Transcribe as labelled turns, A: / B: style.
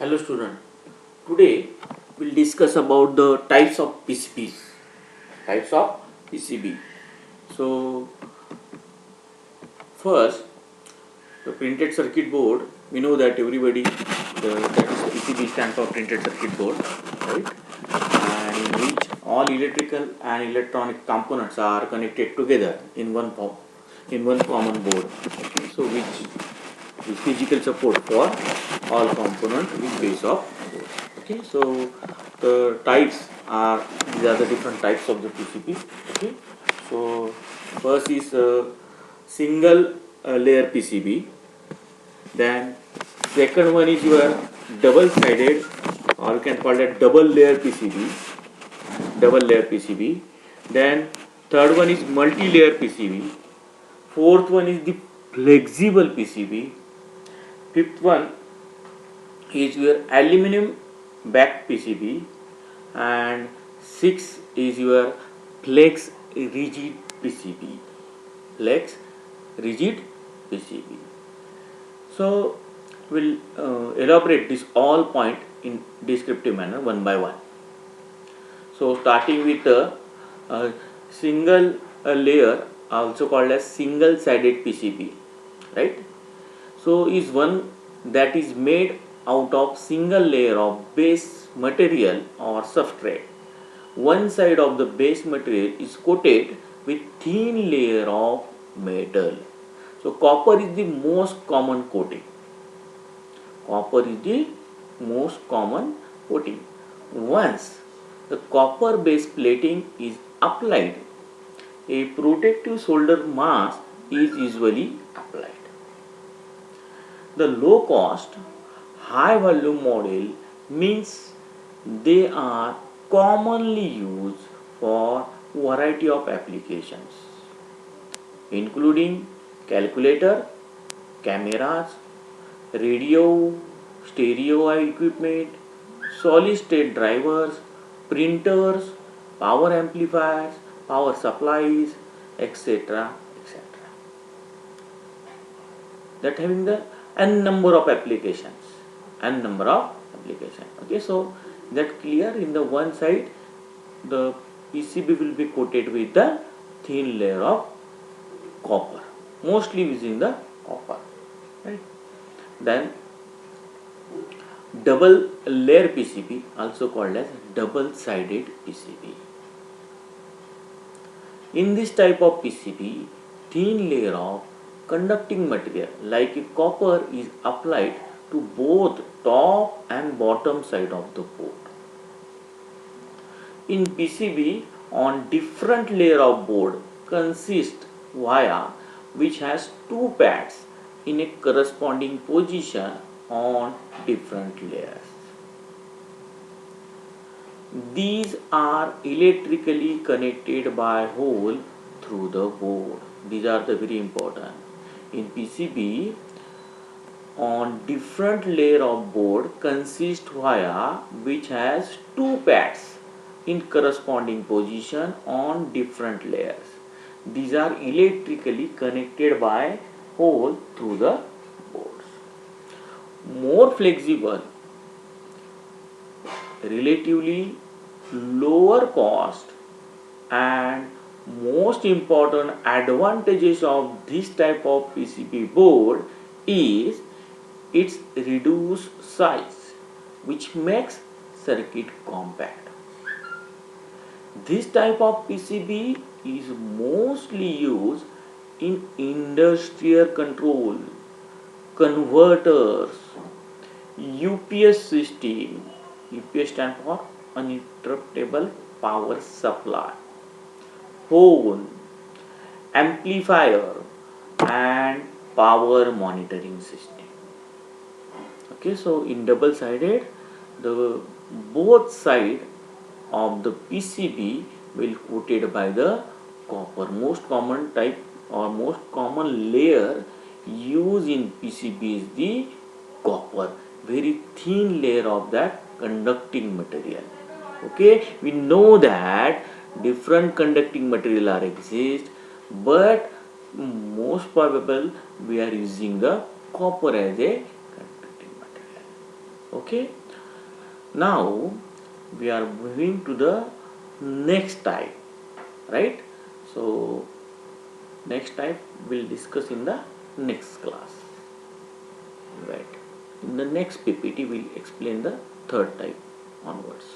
A: Hello student. Today we'll discuss about the types of PCBs. Types of PCB. So first, the printed circuit board. We know that everybody that is PCB stands for printed circuit board, right? And in which all electrical and electronic components are connected together in one common board. Okay? So which is physical support for all components is base of board. Okay, so the types are these are the different types of the PCB. Okay, so first is single layer PCB. Then second one is your double sided, or you can call it double layer PCB. Double layer PCB. Then third one is multi layer PCB. Fourth one is the flexible PCB. Fifth one is your aluminum back PCB, and 6 is your flex rigid PCB. Flex rigid PCB. So we'll elaborate this all point in descriptive manner one by one. So starting with a single layer, also called as single sided PCB, right? So is one that is made out of single layer of base material or substrate. One side of the base material is coated with thin layer of metal. So copper is the most common coating. Copper is the most common coating. Once the copper base plating is applied, a protective solder mask is usually applied. The low cost, high volume model means they are commonly used for variety of applications, including calculator, cameras, radio, stereo equipment, solid state drivers, printers, power amplifiers, power supplies, etc. etc. That having the n number of applications. Okay, so that clear. In the one side, the PCB will be coated with the thin layer of copper, mostly using the copper, right? Then double layer PCB, also called as double sided PCB. In this type of PCB, thin layer of conducting material like copper is applied to both top and bottom side of the board. In PCB, on different layer of board consist wire which has two pads in a corresponding position on different layers. These are electrically connected by hole through the board. These are the very important. In PCB, on different layer of board consist wire which has two pads in corresponding position on different layers. These are electrically connected by hole through the boards. More flexible, relatively lower cost, and most important advantages of this type of PCB board is its reduced size, which makes circuit compact. This type of PCB is mostly used in industrial control, converters, UPS system. UPS stands for uninterruptible power supply, phone, amplifier, and power monitoring system. Okay, so in double sided, the both side of the PCB will coated by the copper. Most common type or most common layer used in PCB is the copper, very thin layer of that conducting material. Okay, we know that different conducting material are exist, but most probable we are using the copper as a conducting material. Okay. Okay, now we are moving to the next type, right? So next type we'll discuss in the next class, right? In the next PPT we'll explain the third type onwards.